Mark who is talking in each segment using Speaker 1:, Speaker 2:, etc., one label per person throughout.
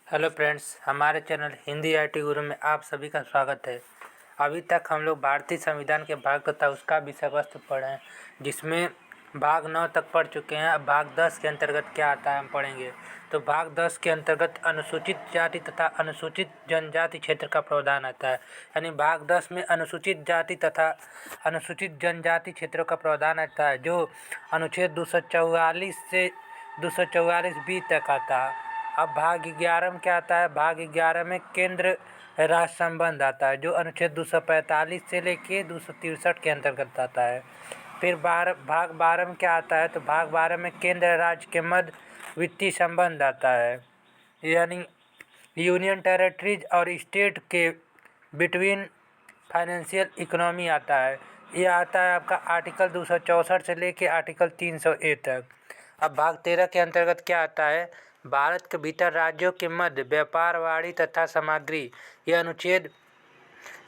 Speaker 1: Hello friends, हमारे channel Hindi IT गुरु में आप सभी का स्वागत है। अभी तक हम लोग भारतीय संविधान के भाग तथा उसका विषय वस्तु पढ़े हैं, जिसमें भाग 9 तक पढ़ चुके हैं। अब भाग 10 के अंतर्गत क्या आता है हम पढ़ेंगे। तो भाग 10 के अंतर्गत अनुसूचित जाति तथा अनुसूचित जनजाति क्षेत्र का प्रावधान आता है। यानी भाग 10 में अनुसूचित जाति तथा अनुसूचित जनजाति क्षेत्रों का प्रावधान आता है, जो अनुच्छेद 244 से 244B तक आता है। अब भाग 11 में क्या आता है? भाग 11 में केंद्र राज्य संबंध आता है, जो अनुच्छेद 245 से लेके 263 के अंतर्गत आता है। फिर भाग 12 में क्या आता है? तो भाग 12 में केंद्र राज्य के मध्य वित्तीय संबंध आता है, यानी यूनियन टेरेटरीज और स्टेट के बिटवीन फाइनेंशियल इकोनॉमी आता है। यह आता है आपका आर्टिकल 264 से लेके आर्टिकल 300A तक। अब भाग 13 के अंतर्गत क्या आता है? भारत के भीतर राज्यों के मध्य व्यापार, वाणिज्य तथा सामग्री, यह अनुच्छेद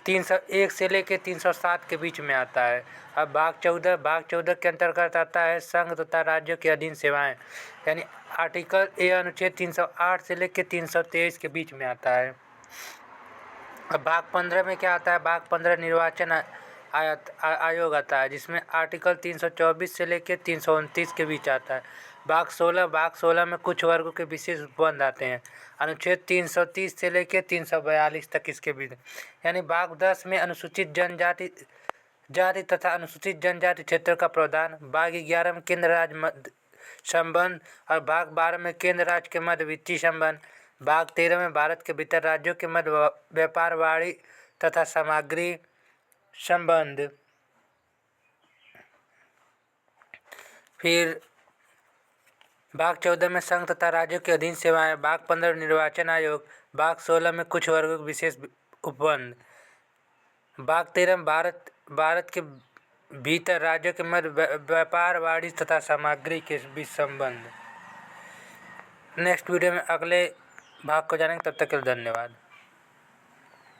Speaker 1: 301 से लेकर 307 के बीच में आता है। अब भाग 14 के अंतर्गत आता है संघ तथा राज्यों के अधीन सेवाएं, यानी आर्टिकल ए अनुच्छेद 308 से लेकर 323 के बीच में आता है। अब भाग 15 में क्या आता है? भाग 15 निर्वाचन आयोग आता है, जिसमें आर्टिकल 324 से लेकर 329 के बीच आता है। भाग 16 में कुछ वर्गों के विशेष उपबंध आते हैं, अनुच्छेद 330 से लेकर 342 तक इसके बीच। यानी भाग 10 में अनुसूचित जाति तथा अनुसूचित जनजाति क्षेत्र का प्रावधान, भाग 11 में केंद्र राज्य मध्य संबंध और भाग 12 में केंद्र राज्य के मध्य वित्तीय संबंध, भाग 13 में भारत के भीतर राज्यों के मध्य व्यापार, वाणिज्य तथा सामग्री संबंध। फिर भाग 14 में संघ तथा राज्यों के अधीन सेवाएं, भाग 15 निर्वाचन आयोग, भाग 16 में कुछ वर्गों के विशेष उपबंध, भाग 13 में भारत के भीतर राज्यों के मध्य व्यापार, वाणिज्य तथा सामग्री के बीच संबंध। नेक्स्ट वीडियो में अगले भाग को जानेंगे। तब तक के लिए धन्यवाद।